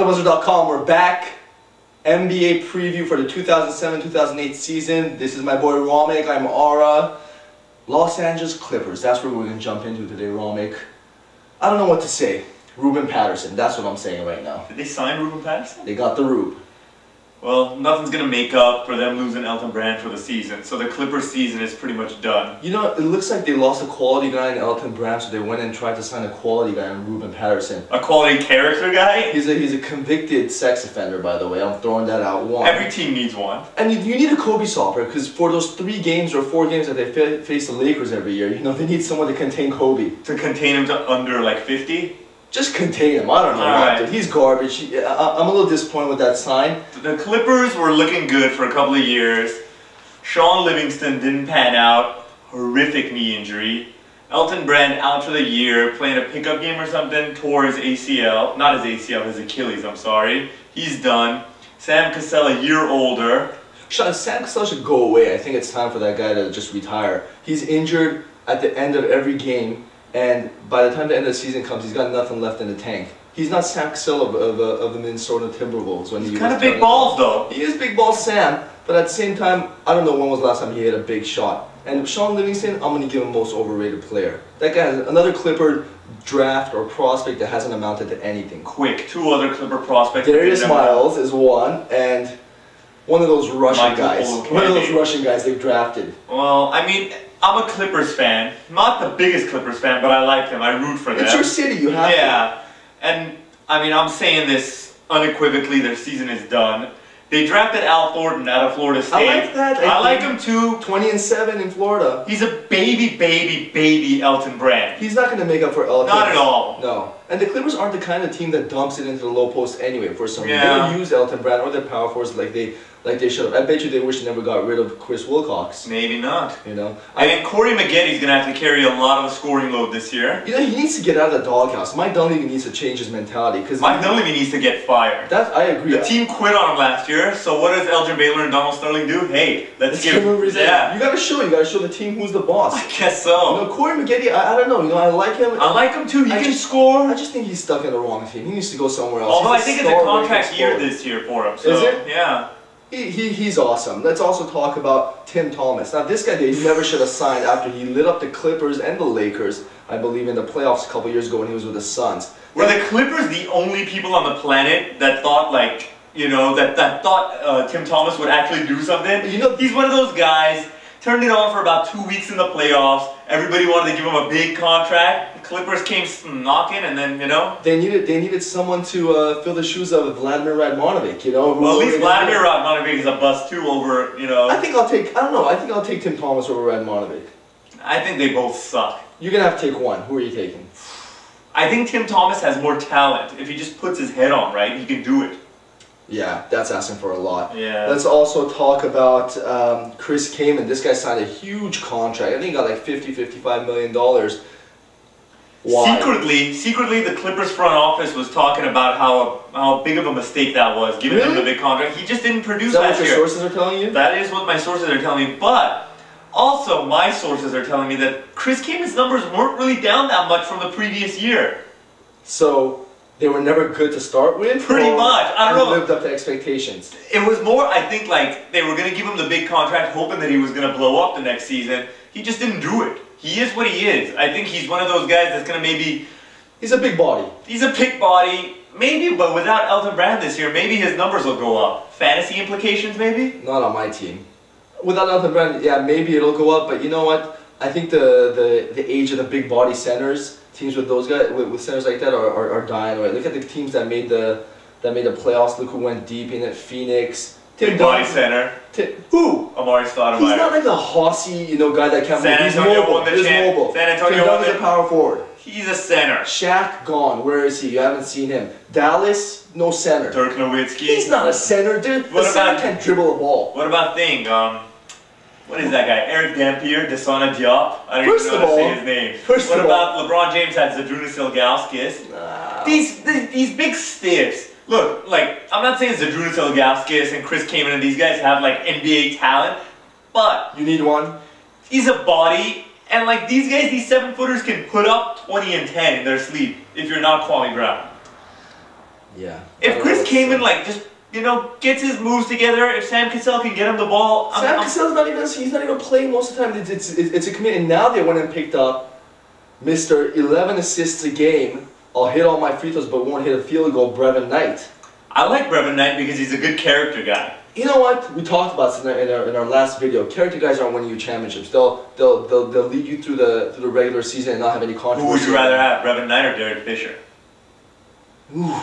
Onthebuzzer.com, we're back. NBA preview for the 2007-2008 season. This is my boy Ramek, I'm Aura. Los Angeles Clippers, that's where we're going to jump into today, Ramek. I don't know what to say. Ruben Patterson, that's what I'm saying right now. Did they sign Ruben Patterson? They got the Rube. Well, nothing's going to make up for them losing Elton Brand for the season, so the Clippers season is pretty much done. You know, it looks like they lost a quality guy in Elton Brand, so they went and tried to sign a quality guy in Ruben Patterson. A quality character guy? He's a convicted sex offender, by the way. I'm throwing that out. One. Every team needs one. And you need a Kobe stopper, because for those 3 games or 4 games that they face the Lakers every year, you know, they need someone to contain Kobe. To contain him to under like 50? Just contain him. I don't know. Right. He's garbage. I'm a little disappointed with that sign. The Clippers were looking good for a couple of years. Sean Livingston didn't pan out. Horrific knee injury. Elton Brand out for the year, playing a pickup game or something, tore his ACL. Not his ACL, his Achilles, I'm sorry. He's done. Sam Cassell, a year older. Sam Cassell should go away. I think it's time for that guy to just retire. He's injured at the end of every game. And by the time the end of the season comes, he's got nothing left in the tank. He's not Sam Cassell of the Minnesota Timberwolves. When he's kind of big balls, though. He is big balls Sam, but at the same time, I don't know when was the last time he hit a big shot. And Sean Livingston, I'm going to give him most overrated player. That guy is another Clipper draft or prospect that hasn't amounted to anything. Quick, 2 other Clipper prospects. Darius Miles is one, and one of those Russian guys. One of those Russian guys they've drafted. Well, I mean, I'm a Clippers fan. Not the biggest Clippers fan, but I like them. I root for them. It's your city, you have to. Yeah. And, I mean, I'm saying this unequivocally, their season is done. They drafted Al Thornton out of Florida State. I like that. I like him too. 20-7 in Florida. He's a baby Elton Brand. He's not going to make up for Elton. Not at all. No. And the Clippers aren't the kind of team that dumps it into the low post anyway for some reason. Yeah. They don't use Elton Brand or their power force like they should have. I bet you they wish they never got rid of Chris Wilcox. Maybe not. You know? I mean, Corey Maggetti's going to have to carry a lot of the scoring load this year. You know, he needs to get out of the doghouse. Mike Dunleavy needs to change his mentality. Mike Dunleavy needs to get fired. I agree. The team quit on him last year, so what does Elgin Baylor and Donald Sterling do? Hey, let's give him a reason. Yeah. You gotta show the team who's the boss. I guess so. You know, Corey Maggetti, I don't know, you know, I like him. I like him too, he can score. I just think he's stuck in the wrong team. He needs to go somewhere else. Although I think it's a contract year this year for him. So, is it? Yeah. He's awesome. Let's also talk about Tim Thomas. Now this guy, he never should have signed after he lit up the Clippers and the Lakers, I believe, in the playoffs a couple years ago when he was with the Suns. Were the Clippers the only people on the planet that thought, like, you know, that thought Tim Thomas would actually do something? You know, he's one of those guys, turned it on for about 2 weeks in the playoffs. Everybody wanted to give him a big contract. The Clippers came knocking, and then, you know. They needed someone to fill the shoes of Vladimir Radmanovic, you know. Well, at least Vladimir Radmanovic is a bust too over, you know. I think I'll take Tim Thomas over Radmanovic. I think they both suck. You're going to have to take one. Who are you taking? I think Tim Thomas has more talent. If he just puts his head on right, he can do it. Yeah, that's asking for a lot. Yeah. Let's also talk about Chris Kaman. This guy signed a huge contract. I think he got like $50–55 million. Why? Secretly, the Clippers front office was talking about how big of a mistake that was, giving him the big contract. He just didn't produce last year. Is that what your sources are telling you? That is what my sources are telling me. But also, my sources are telling me that Chris Kaman's numbers weren't really down that much from the previous year. So they were never good to start with? Pretty much. I don't know. Lived up to expectations. It was more, I think, like, they were going to give him the big contract hoping that he was going to blow up the next season. He just didn't do it. He is what he is. I think he's one of those guys that's going to maybe... He's a big body. He's a big body. Maybe, but without Elton Brand this year, maybe his numbers will go up. Fantasy implications, maybe? Not on my team. Without Elton Brand, yeah, maybe it'll go up, but you know what? I think the age of the big body centers, teams with those guys, with centers like that are dying away. Look at the teams that made the playoffs. Look who went deep in it. Phoenix. Big body center. Who? Amari Stoudemire. He's not like a hossy, you know, guy that can't move. He's mobile. He's mobile. San Antonio won the power forward. He's a center. Shaq gone. Where is he? You haven't seen him. Dallas, no center. Dirk Nowitzki. He's not a center, dude. A center can't dribble a ball. What about what is that guy? Eric Dampier, Desana Diop? I don't even know how to say his name. What about LeBron James had Zydrunas Ilgauskas? These big stiffs. Look, like, I'm not saying Zydrunas Ilgauskas and Chris Kaman and these guys have, like, NBA talent, but... You need one? He's a body, and, like, these guys, these 7-footers can put up 20 and 10 in their sleep if you're not Kwame Brown. Yeah. If Chris Kaman like just gets his moves together, if Sam Cassell can get him the ball, Sam Cassell's he's not even playing most of the time. It's a commit, and now they went and picked up Mr. 11 assists a game. I'll hit all my free throws, but won't hit a field goal. Brevin Knight. I like Brevin Knight because he's a good character guy. You know what? We talked about this in our last video. Character guys aren't winning you championships. They'll lead you through the regular season and not have any controversy. Who would you rather have, Brevin Knight or Derek Fisher? Ooh.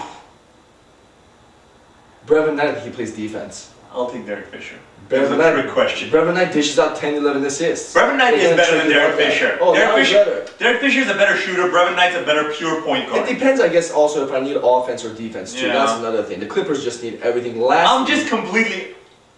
Brevin Knight, he plays defense. I'll take Derek Fisher. That's a trick question. Brevin Knight dishes out 10, 11 assists. Brevin Knight is better than Derek Fisher. Oh, better. Derek Fisher's a better shooter. Brevin Knight's a better pure point guard. It depends, I guess, also if I need offense or defense too. Yeah. That's another thing. The Clippers just need everything. I'm just completely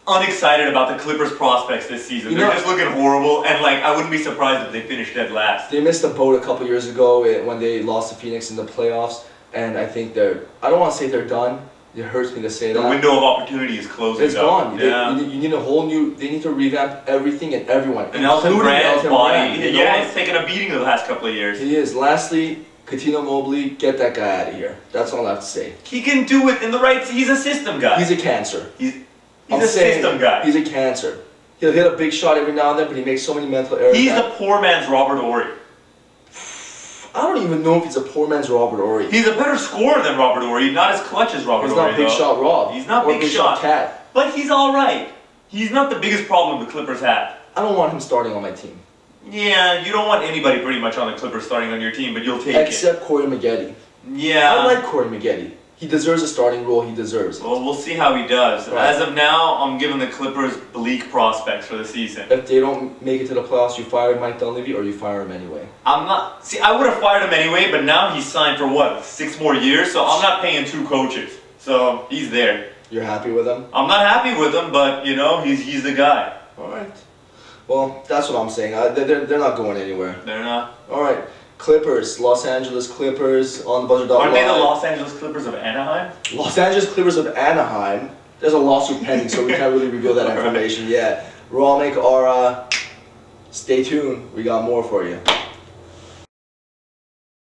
unexcited about the Clippers prospects this season. They're just looking horrible, and like I wouldn't be surprised if they finished dead last. They missed the boat a couple years ago when they lost to Phoenix in the playoffs, and I think I don't want to say they're done. It hurts me to say that. The window of opportunity is closing. It's gone. Yeah. You need a whole new. They need to revamp everything and everyone. And Elton Brand's body. He's taken a beating the last couple of years. He is. Lastly, Coutinho Mobley, get that guy out of here. That's all I have to say. He can do it in the right. He's a system guy. He's a cancer. He's a system guy. He's a cancer. He'll hit a big shot every now and then, but he makes so many mental errors. He's the poor man's Robert Horry. I don't even know if he's a poor man's Robert Horry. He's a better scorer than Robert Horry, not as clutch as Robert Horry. He's not big shot Rob. He's not big shot Cat. But he's alright. He's not the biggest problem the Clippers have. I don't want him starting on my team. Yeah, you don't want anybody pretty much on the Clippers starting on your team, but you'll take it. Except Corey Maggette. Yeah. I like Corey Maggette. He deserves a starting role. He deserves it. Well, we'll see how he does. Right. As of now, I'm giving the Clippers bleak prospects for the season. If they don't make it to the playoffs, you fire Mike Dunleavy or you fire him anyway? I'm not... See, I would have fired him anyway, but now he's signed for what, 6 more years? So I'm not paying 2 coaches. So he's there. You're happy with him? I'm not happy with him, but, he's the guy. All right. Well, that's what I'm saying. They're not going anywhere. They're not. All right. Clippers, Los Angeles Clippers, Onthebuzzer.live. Aren't they the Los Angeles Clippers of Anaheim? Los Angeles Clippers of Anaheim. There's a lawsuit pending, so we can't really reveal that information yet. Ramek, Aura, stay tuned. We got more for you.